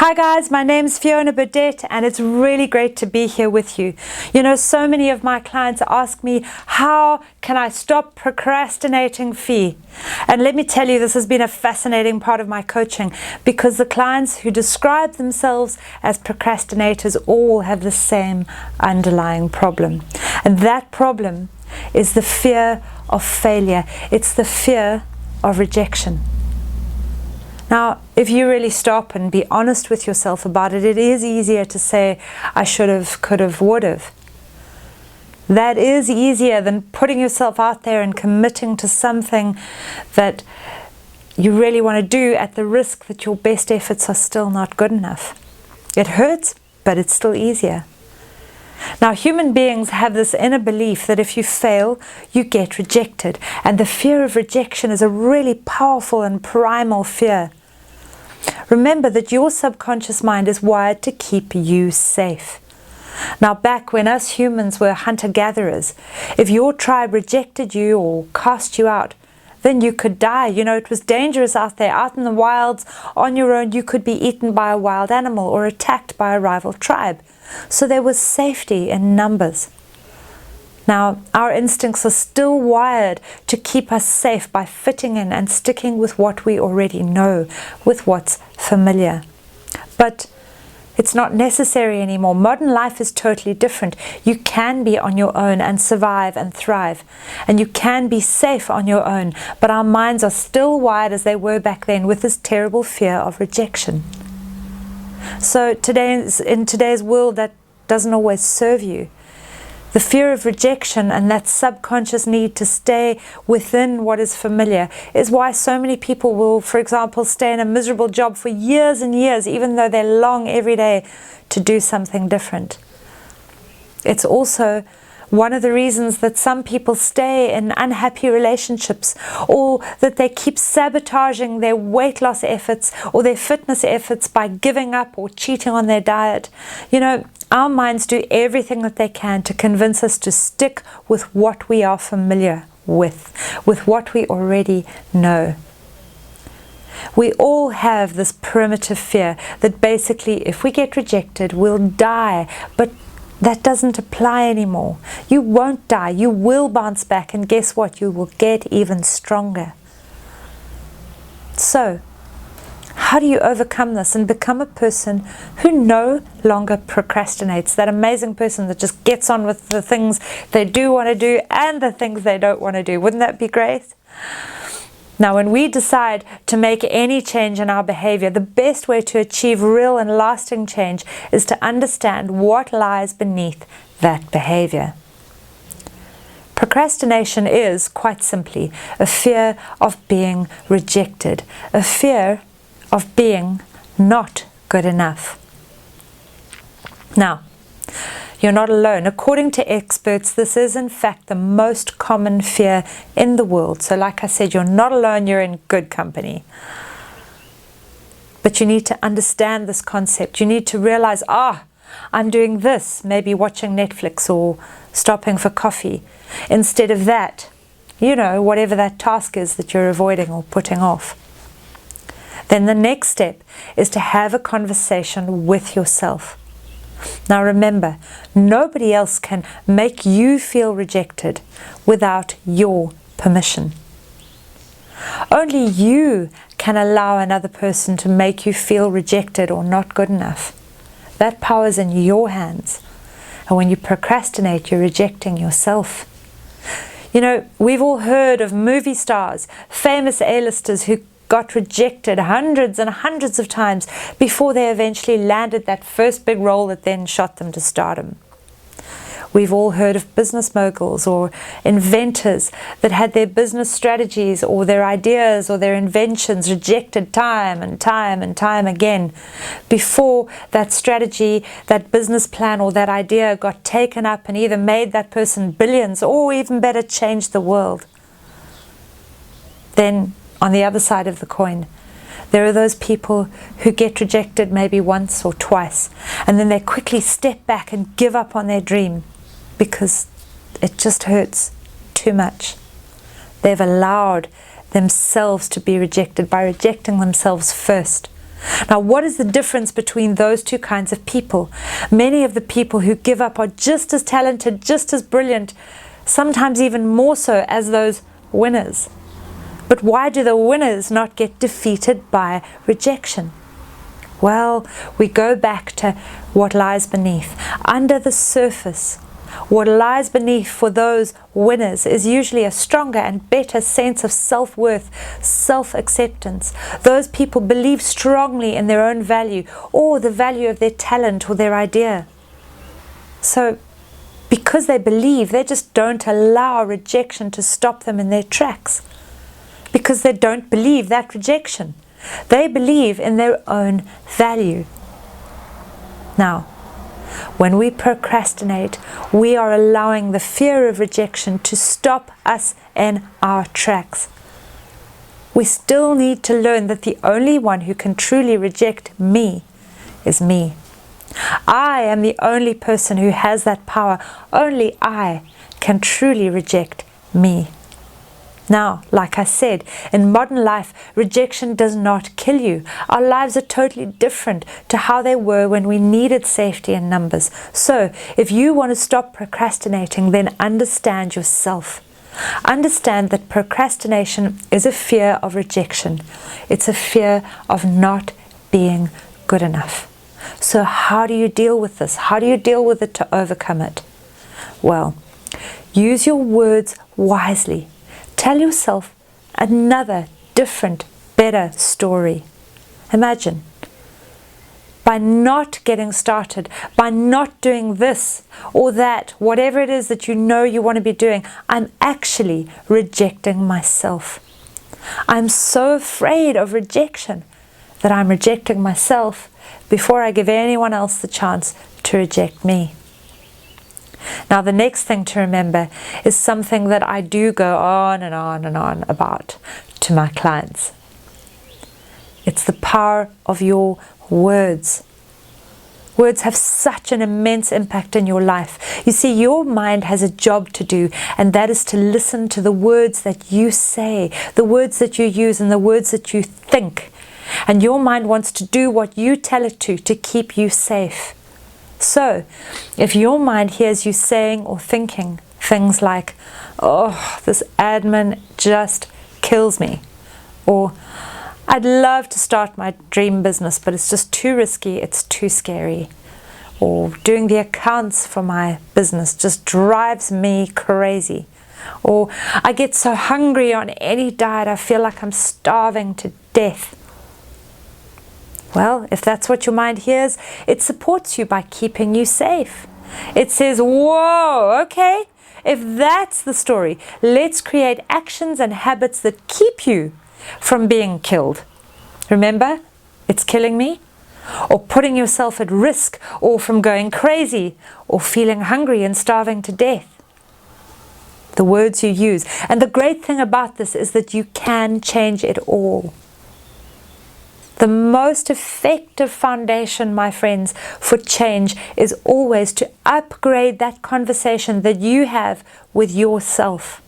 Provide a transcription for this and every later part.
Hi guys, my name's Fiona Burdett and it's really great to be here with you. You know, so many of my clients ask me, how can I stop procrastinating, Fee? And let me tell you, this has been a fascinating part of my coaching because the clients who describe themselves as procrastinators all have the same underlying problem. And that problem is the fear of failure. It's the fear of rejection. Now, if you really stop and be honest with yourself about it, it is easier to say, I should have, could have, would have. That is easier than putting yourself out there and committing to something that you really want to do at the risk that your best efforts are still not good enough. It hurts, but it's still easier. Now, human beings have this inner belief that if you fail, you get rejected. And the fear of rejection is a really powerful and primal fear. Remember that your subconscious mind is wired to keep you safe. Now, back when us humans were hunter-gatherers, if your tribe rejected you or cast you out, then you could die. You know, it was dangerous out there, out in the wilds, on your own. You could be eaten by a wild animal or attacked by a rival tribe. So there was safety in numbers. Now, our instincts are still wired to keep us safe by fitting in and sticking with what we already know, with what's familiar. But it's not necessary anymore. Modern life is totally different. You can be on your own and survive and thrive. And you can be safe on your own. But our minds are still wired as they were back then with this terrible fear of rejection. So in today's world, that doesn't always serve you. The fear of rejection and that subconscious need to stay within what is familiar is why so many people will, for example, stay in a miserable job for years and years, even though they long every day to do something different. It's also one of the reasons that some people stay in unhappy relationships, or that they keep sabotaging their weight loss efforts or their fitness efforts by giving up or cheating on their diet. You know, our minds do everything that they can to convince us to stick with what we are familiar with what we already know. We all have this primitive fear that basically if we get rejected, we'll die, but that doesn't apply anymore. You won't die. You will bounce back, and guess what? You will get even stronger. So, how do you overcome this and become a person who no longer procrastinates? That amazing person that just gets on with the things they do want to do and the things they don't want to do. Wouldn't that be great? Now, when we decide to make any change in our behavior, the best way to achieve real and lasting change is to understand what lies beneath that behavior. Procrastination is, quite simply, a fear of being rejected, a fear of being not good enough. Now, you're not alone. According to experts, this is in fact the most common fear in the world. So like I said, you're not alone, you're in good company. But you need to understand this concept. You need to realize, I'm doing this, maybe watching Netflix or stopping for coffee. Instead of that, you know, whatever that task is that you're avoiding or putting off. Then the next step is to have a conversation with yourself. Now remember, nobody else can make you feel rejected without your permission. Only you can allow another person to make you feel rejected or not good enough. That power is in your hands. And when you procrastinate, you're rejecting yourself. You know, we've all heard of movie stars, famous A-listers who got rejected hundreds and hundreds of times before they eventually landed that first big role that then shot them to stardom. We've all heard of business moguls or inventors that had their business strategies or their ideas or their inventions rejected time and time and time again before that strategy, that business plan or that idea got taken up and either made that person billions or even better changed the world. Then on the other side of the coin, there are those people who get rejected maybe once or twice, and then they quickly step back and give up on their dream because it just hurts too much. They've allowed themselves to be rejected by rejecting themselves first. Now, what is the difference between those two kinds of people? Many of the people who give up are just as talented, just as brilliant, sometimes even more so as those winners. But why do the winners not get defeated by rejection? Well, we go back to what lies beneath. Under the surface, what lies beneath for those winners is usually a stronger and better sense of self-worth, self-acceptance. Those people believe strongly in their own value or the value of their talent or their idea. So, because they believe, they just don't allow rejection to stop them in their tracks. Because they don't believe that rejection. They believe in their own value. Now, when we procrastinate, we are allowing the fear of rejection to stop us in our tracks. We still need to learn that the only one who can truly reject me is me. I am the only person who has that power. Only I can truly reject me. Now, like I said, in modern life, rejection does not kill you. Our lives are totally different to how they were when we needed safety in numbers. So, if you want to stop procrastinating, then understand yourself. Understand that procrastination is a fear of rejection. It's a fear of not being good enough. So how do you deal with this? How do you deal with it to overcome it? Well, use your words wisely. Tell yourself another, different, better story. Imagine, by not getting started, by not doing this or that, whatever it is that you know you want to be doing, I'm actually rejecting myself. I'm so afraid of rejection that I'm rejecting myself before I give anyone else the chance to reject me. Now, the next thing to remember is something that I do go on and on and on about to my clients. It's the power of your words. Words have such an immense impact in your life. You see, your mind has a job to do, and that is to listen to the words that you say, the words that you use, and the words that you think. And your mind wants to do what you tell it to keep you safe. So, if your mind hears you saying or thinking things like, oh, this admin just kills me, or I'd love to start my dream business, but it's just too risky, it's too scary, or doing the accounts for my business just drives me crazy, or I get so hungry on any diet I feel like I'm starving to death. Well, if that's what your mind hears, it supports you by keeping you safe. It says, whoa, okay, if that's the story, let's create actions and habits that keep you from being killed. Remember, it's killing me, or putting yourself at risk, or from going crazy, or feeling hungry and starving to death. The words you use. And the great thing about this is that you can change it all. The most effective foundation, my friends, for change is always to upgrade that conversation that you have with yourself.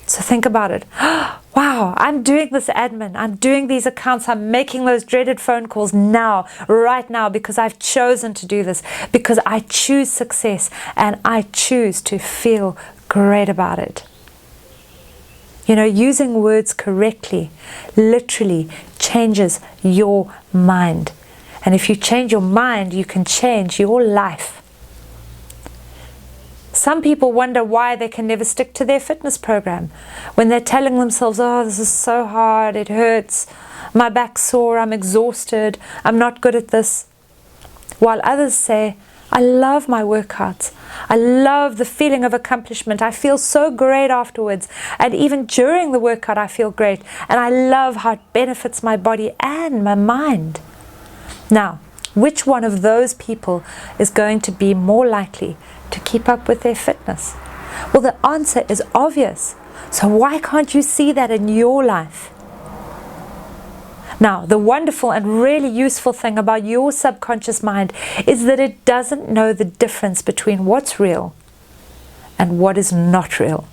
So think about it. Wow, I'm doing this admin, I'm doing these accounts, I'm making those dreaded phone calls now, right now, because I've chosen to do this, because I choose success and I choose to feel great about it. You know, using words correctly literally changes your mind. And if you change your mind, you can change your life. Some people wonder why they can never stick to their fitness program. When they're telling themselves, oh, this is so hard, it hurts, my back's sore, I'm exhausted, I'm not good at this. While others say, I love my workouts. I love the feeling of accomplishment. I feel so great afterwards. And even during the workout, I feel great. And I love how it benefits my body and my mind. Now, which one of those people is going to be more likely to keep up with their fitness? Well, the answer is obvious. So why can't you see that in your life? Now, the wonderful and really useful thing about your subconscious mind is that it doesn't know the difference between what's real and what is not real.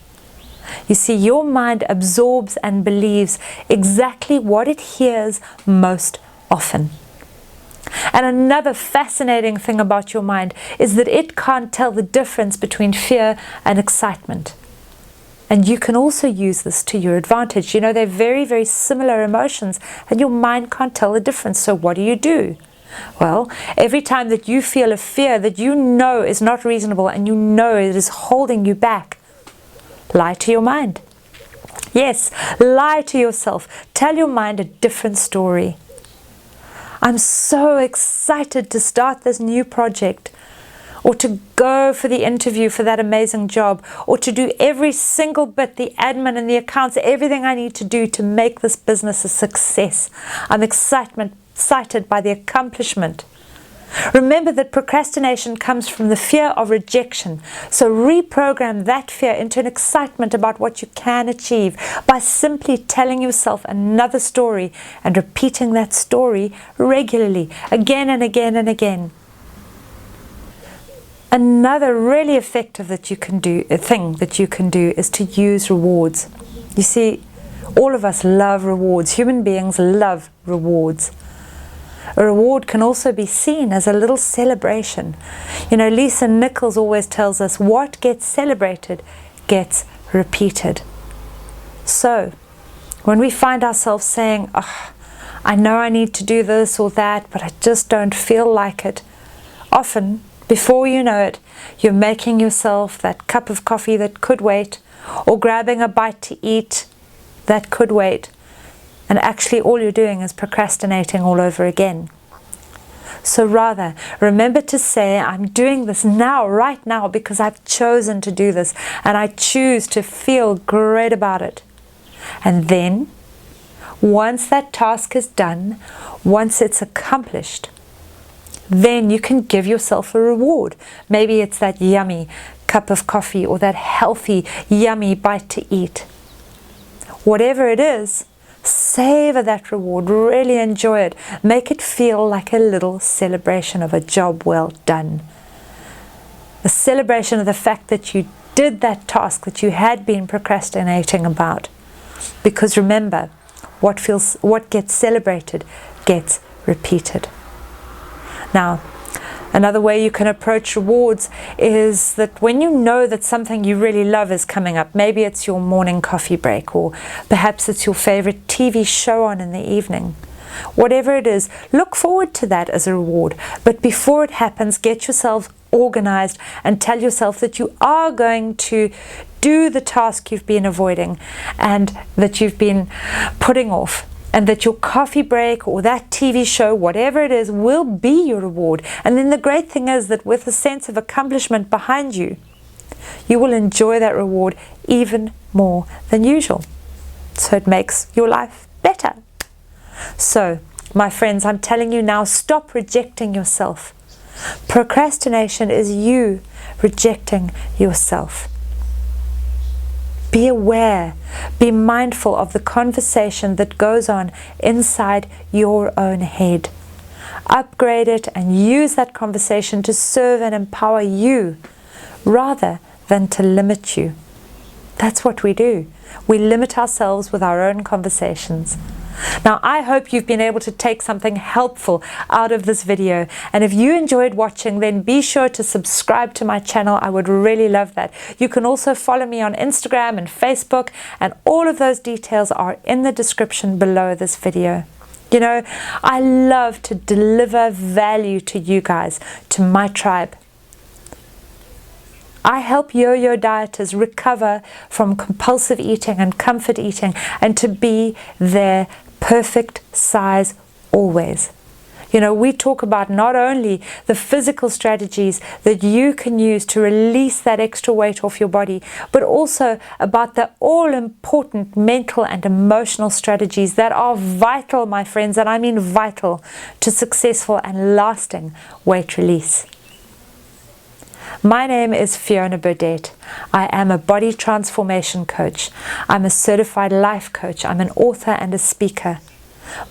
You see, your mind absorbs and believes exactly what it hears most often. And another fascinating thing about your mind is that it can't tell the difference between fear and excitement. And you can also use this to your advantage. You know, they're very, very similar emotions, and your mind can't tell the difference. So what do? Well, every time that you feel a fear that you know is not reasonable and you know it is holding you back, lie to your mind. Yes, lie to yourself. Tell your mind a different story. I'm so excited to start this new project, or to go for the interview for that amazing job, or to do every single bit, the admin and the accounts, everything I need to do to make this business a success. I'm excited by the accomplishment. Remember that procrastination comes from the fear of rejection. So reprogram that fear into an excitement about what you can achieve by simply telling yourself another story and repeating that story regularly, again and again and again. Another really effective thing that you can do is to use rewards. You see, all of us love rewards. Human beings love rewards. A reward can also be seen as a little celebration. You know, Lisa Nichols always tells us what gets celebrated gets repeated. So, when we find ourselves saying, "Oh, I know I need to do this or that, but I just don't feel like it," often, before you know it, you're making yourself that cup of coffee that could wait, or grabbing a bite to eat that could wait. And actually all you're doing is procrastinating all over again. So rather, remember to say, I'm doing this now, right now, because I've chosen to do this, and I choose to feel great about it. And then, once that task is done, once it's accomplished, then you can give yourself a reward. Maybe it's that yummy cup of coffee, or that healthy, yummy bite to eat. Whatever it is, savor that reward, really enjoy it. Make it feel like a little celebration of a job well done. A celebration of the fact that you did that task that you had been procrastinating about. Because remember, what gets celebrated gets repeated. Now, another way you can approach rewards is that when you know that something you really love is coming up, maybe it's your morning coffee break, or perhaps it's your favorite TV show on in the evening. Whatever it is, look forward to that as a reward. But before it happens, get yourself organized and tell yourself that you are going to do the task you've been avoiding and that you've been putting off. And that your coffee break or that TV show, whatever it is, will be your reward. And then the great thing is that with a sense of accomplishment behind you, you will enjoy that reward even more than usual. So it makes your life better. So, my friends, I'm telling you now, stop rejecting yourself. Procrastination is you rejecting yourself. Be aware, be mindful of the conversation that goes on inside your own head. Upgrade it and use that conversation to serve and empower you rather than to limit you. That's what we do. We limit ourselves with our own conversations. Now, I hope you've been able to take something helpful out of this video. And if you enjoyed watching, then be sure to subscribe to my channel. I would really love that. You can also follow me on Instagram and Facebook, and all of those details are in the description below this video. You know, I love to deliver value to you guys, to my tribe. I help yo-yo dieters recover from compulsive eating and comfort eating, and to be their perfect size always. You know, we talk about not only the physical strategies that you can use to release that extra weight off your body, but also about the all-important mental and emotional strategies that are vital, my friends, and I mean vital, to successful and lasting weight release. My name is Fiona Burdett. I am a body transformation coach. I'm a certified life coach. I'm an author and a speaker.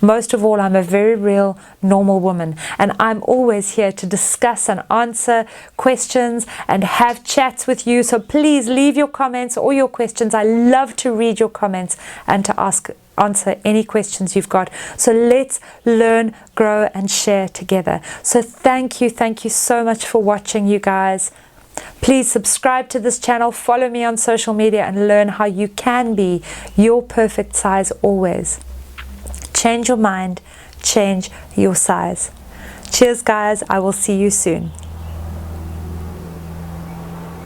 Most of all, I'm a very real, normal woman, and I'm always here to discuss and answer questions and have chats with you. So please leave your comments or your questions. I love to read your comments and to answer any questions you've got. So let's learn, grow, and share together. So thank you so much for watching, you guys. Please subscribe to this channel, follow me on social media, and learn how you can be your perfect size always. Change your mind, change your size. Cheers, guys. I will see you soon.